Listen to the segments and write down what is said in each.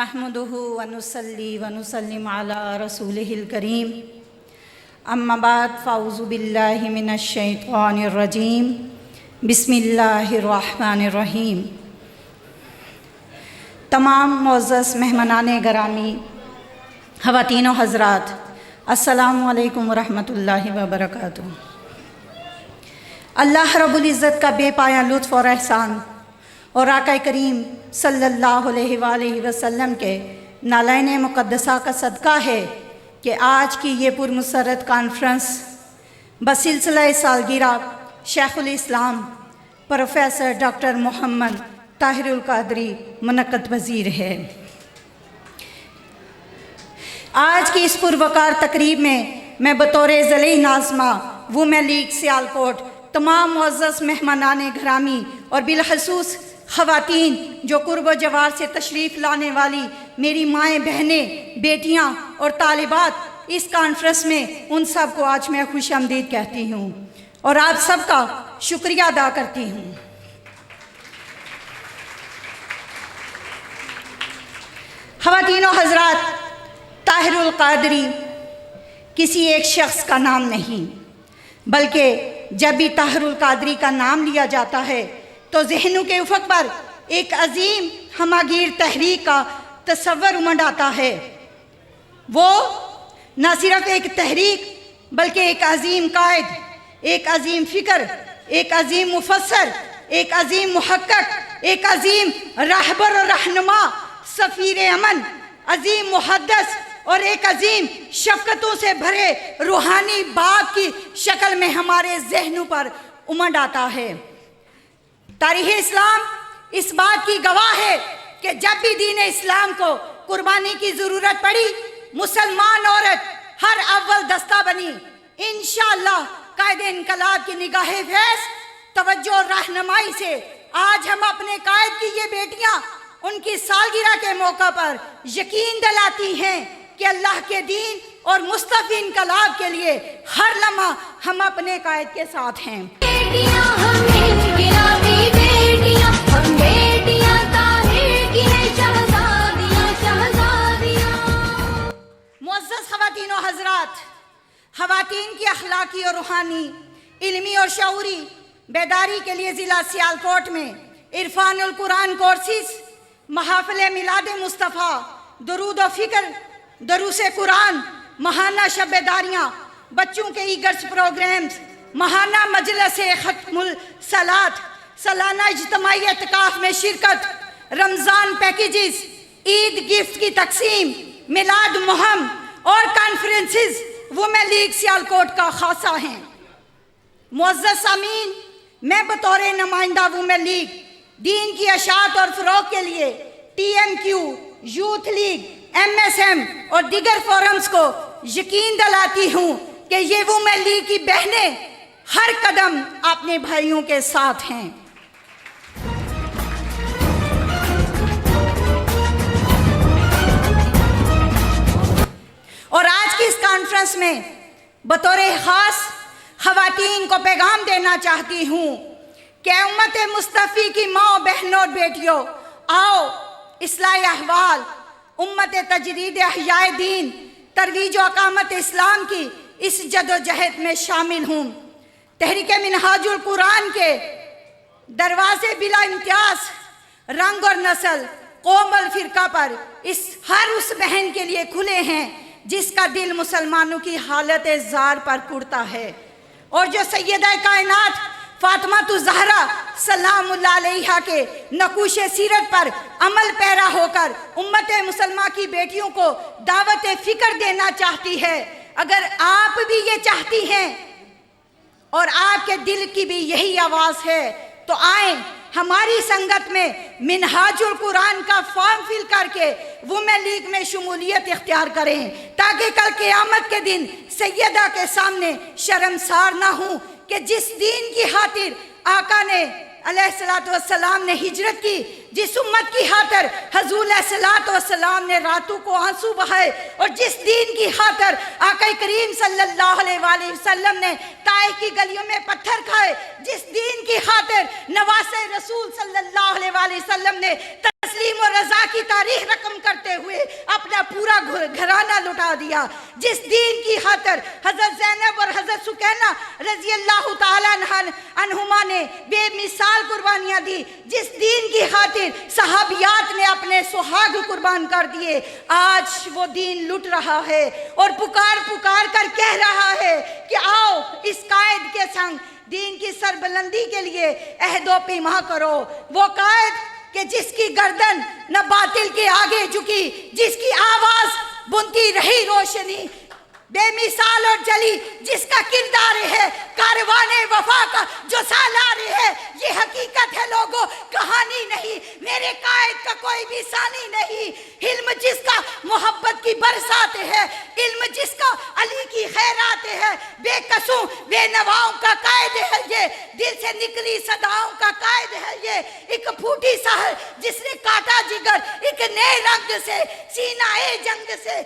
नहमदुहु व नुसल्ली व नुसल्लिम अला रसूलिहिल करीम अम्मा बाद फ़ाऊज़ु बिल्लाहि मिनश शैतानिर रजीम बिस्मिल्लाहिर रहमानिर रहीम। तमाम मुअज़्ज़ज़ मेहमानान गिरामी, ख़वातीन व हज़रात, अस्सलामु अलैकुम व रहमतुल्लाहि व बरकातुहू। अल्लाह रब्बुल इज़्ज़त का बेपाया लुत्फ़ और एहसान और आका करीम सल्लल्लाहु अलैहि वसल्लम के नालैन मुक़द्दसा का सदका है कि आज की ये पुरमसरत कॉन्फ्रेंस बसिलसिला सालगिरह शेखुल इस्लाम प्रोफेसर डॉक्टर मोहम्मद ताहिरुल क़ादरी मुनक़्क़द पज़ीर है। आज की इस पुरवकार तकरीब में मैं बतौर ज़ली नाज़मा वुमेन लीग सियालकोट तमाम मुअज़्ज़ज़ मेहमानान घरामी और बिलख़ुसूस ख़वातीन जो कुर्ब जवार से तशरीफ़ लाने वाली मेरी माएँ, बहनें, बेटियाँ और तालिबात इस कॉन्फ्रेंस में, उन सब को आज मैं खुश आमदीद कहती हूँ और आप सबका शुक्रिया अदा करती हूँ। ख़वातीन और हज़रात, ताहिरुल क़ादरी किसी एक शख्स का नाम नहीं, बल्कि जब भी ताहिरुल क़ादरी का नाम लिया जाता है तो ज़हनों के उफ़क़ पर एक अजीम हमागीर तहरीक का तस्वर उमड़ आता है। वो न सिर्फ एक तहरीक बल्कि एक अजीम कायद, एक अजीम फ़िक्र, एक अजीम मुफस्सर, एक अजीम मुहक्किक, एक अजीम रहबर और रहनुमा, सफ़ीर अमन, अजीम मुहद्दिस और एक अजीम शफ़क़तों से भरे रूहानी बाप की शक्ल में हमारे ज़हनों पर उमड़ आता है। तारीख़ इस्लाम इस बात की गवाह है कि जब भी दीन इस्लाम को कुर्बानी की ज़रूरत पड़ी, मुसलमान औरत हर अव्वल दस्ता बनी। इंशाअल्लाह कायदे इनकलाब की निगाह फैज़, तवज्जो और रहनुमाई से आज हम अपने कायद की ये बेटियां उनकी सालगिरह के मौका पर यकीन दिलाती हैं कि अल्लाह के दीन और मुस्तफ़ी इनकलाब के लिए हर लम्हा हम अपने कायद के साथ हैं। मुअज़्ज़ज़ ख़वातीन और हज़रात, ख़वातीन की अखलाकी और रूहानी, इल्मी और शऊरी बेदारी के लिए ज़िला सियालकोट में इरफ़ानुल कुरान कोर्सेस, महफ़िल मिलाद मुस्तफ़ा, दुरूद व फ़िक्र, दरूस कुरान, महाना शबेदारियाँ, बच्चों के ईगर्स प्रोग्राम्स, महाना मजलिस ख़त्मुल सलात, सालाना इज्तिमाई एतिकाफ़ में शिरकत, रमज़ान पैकेजेस, ईद गिफ्ट की तकसीम, मिलाद मुहिम और कॉन्फ्रेंसेस वुमेन लीग सियालकोट का खासा हैं। मुअज़्ज़ज़ सामीन, मैं बतौर नुमाइंदा वुमेन लीग दीन की अशात और फ़रोग़ के लिए TMQ, यूथ लीग, MSM और दीगर फोरम्स को यकीन दिलाती हूँ कि ये वुमेन लीग की बहनें हर कदम अपने भाइयों के साथ हैं। और आज की इस कॉन्फ्रेंस में बतौर ख़ास ख़वातीन को पैगाम देना चाहती हूँ कि उम्मत मुस्तफ़ी की माँ, बहनों और बेटियों, आओ इस्लाह अहवाल, उम्मत तजरीद अहयाए दीन, तरवीज व अकामत इस्लाम की इस जदोजहद में शामिल हूँ। तहरीक मिनहाजुल कुरान के दरवाज़े बिला इम्तियाज़ रंग और नस्ल, कौम और फ़िरका पर इस हर उस बहन के लिए खुले हैं जिसका दिल मुसलमानों की हालत ज़ार पर कुड़ता है और जो सैयदा कायनात फ़ातिमा ज़हरा सलामुल्लाह अलैहा के नकूश सीरत पर अमल पैरा होकर उम्मत मुसलमा की बेटियों को दावत फ़िक्र देना चाहती है। अगर आप भी ये चाहती हैं और आपके दिल की भी यही आवाज़ है तो आएँ हमारी संगत में मिनहाजुल कुरान का फॉर्म फिल करके वुमेन लीग में शमूलियत इख्तियार करें ताकि कल क़यामत के दिन सैयदा के सामने शर्मसार ना हो कि जिस दीन की खातिर आका ने अलैहिस्सलातु वस्सलाम ने हिजरत की, जिस उम्मत की खातिर हजूर अलैहिस्सलातु वस्सलाम ने रातों को आंसू बहाए और जिस दीन की खातिर आका करीम सल्लल्लाहु अलैहि वसल्लम ने ताइफ की गलियों में पत्थर खाए, जिस दीन की खातिर नवासे रसूल सल्लल्लाहु अलैहि वसल्लम ने تسلیم و رضا کی تاریخ رقم کرتے ہوئے اپنا پورا گھرانہ لٹا دیا. جس دین کی خاطر حضرت زینب اور حضرت سکینہ رضی اللہ تعالیٰ عنہما نے بے مثال قربانیاں دی, جس دین کی خاطر صحابیات نے اپنے سہاگ قربان کر دیے, آج وہ دین لٹ رہا ہے اور پکار پکار کر کہہ رہا ہے کہ آؤ اس قائد کے سنگ دین کی سربلندی کے لیے عہد و پیمان کرو. وہ قائد کہ جس کی گردن نہ باطل کے آگے جھکی, جس کی آواز بنتی رہی روشنی, بے مثال اور جلی جس کا کردار ہے کاروان وفا کا جو سالار ہے. یہ حقیقت ہے لوگوں, کہانی نہیں. میرے قائد کا کوئی بھی ثانی نہیں. علم جس کا محبت کی برسات ہے, علم جس کا علی کی خیرات ہے, بے قصوں بے نواؤں کا قائد ہے یہ, دل سے نکلی صداؤں کا قائد ہے یہ. ایک پھوٹی سحر جس نے کاٹا جگر ایک نئے رنگ سے, سینہ جنگ سے,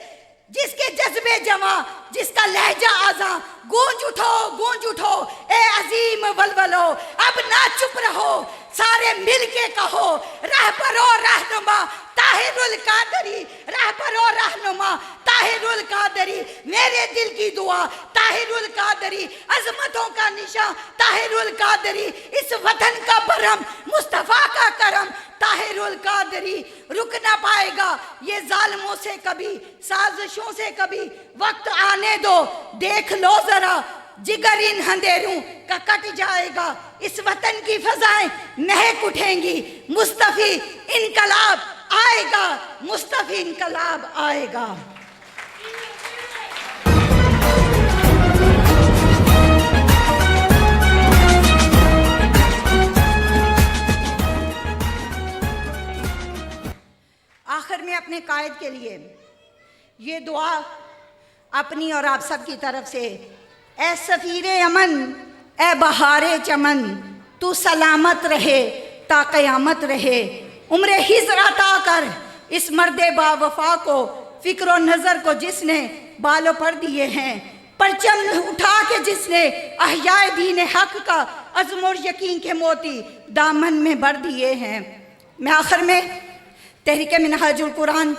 جس کے جذبے جمع, جس کا لہجہ آزاں. گونج اٹھو اے عظیم ولولو, اب نہ چپ رہو, سارے مل کے کہو رہبر و رہنما طاہر القادری, رہبر و رہنما طاہر القادری. میرے دل کی دعا طاہر القادری, عظمتوں کا نشاں طاہر القادری, اس وطن کا برہم مصطفیٰ کا کرم طاہر القادری. رک نہ پائے گا یہ ظالموں سے کبھی, سازشوں سے کبھی. وقت آنے دو دیکھ لو ذرا, جگر ان اندھیروں کا کٹ جائے گا. اس وطن کی فضائیں مہک اٹھیں گی, مصطفی انقلاب آئے گا, مصطفی انقلاب آئے گا. آخر میں اپنے قائد کے لیے یہ دعا اپنی اور آپ سب کی طرف سے, اے سفیر امن, اے بہار چمن, تو سلامت رہے تا قیامت رہے. عمر خضر عطا کر اس مرد با وفا کو, فکر و نظر کو جس نے بالوں پر دیے ہیں, پرچم اٹھا کے جس نے احیاء دین حق کا عزم اور یقین کے موتی دامن میں بھر دیے ہیں. میں آخر میں تحریک منہاج القرآن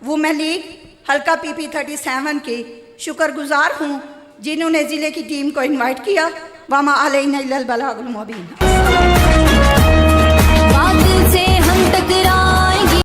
وومن لیگ حلقہ پی 37 کی شکر گزار ہوں جنہوں نے ضلع کی ٹیم کو انوائٹ کیا. وما علینا الا البلاغ المبین. باطل سے ہم ٹکرا